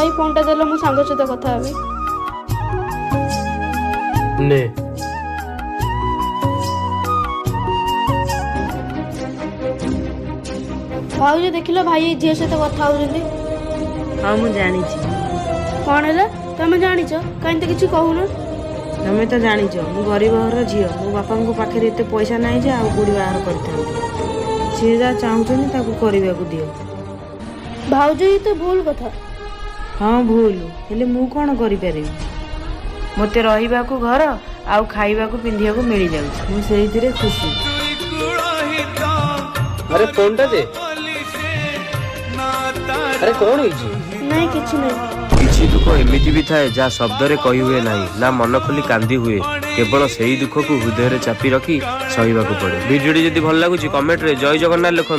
भाई फोन टा देला मु सांग सहित कथा हेबी ने भाऊज देखिल भाई झील सहित कथा होउछन्ती हाँ मु जानी कौन है तुम जान कहीं तो किसी कहून तमें तो जाच मु गरीब घर झील मो बापा पाखे एत पैसा ना जे आ बुढ़ी बाहर कर सी जहाँ चाहूँ करने को दियो भाऊज ये तो भूल कथा हाँ भूल हेले मु कौन करी मत रहा घर आउ खाइबा पिंधिया मिल जाऊँ मुझे खुशी। अरे फोन टा दे अरे कौन हुई नहीं किसी नहीं किसी दुख एमती भी थाए जहाँ शब्द रे कही हुए ना ना मन खोली कांदी हुए केवल से ही दुख को हृदय रे चापी रखी सहिबा को पड़े। वीडियो जदि भल लगुच कमेंट रे जय जगन्नाथ लिखु।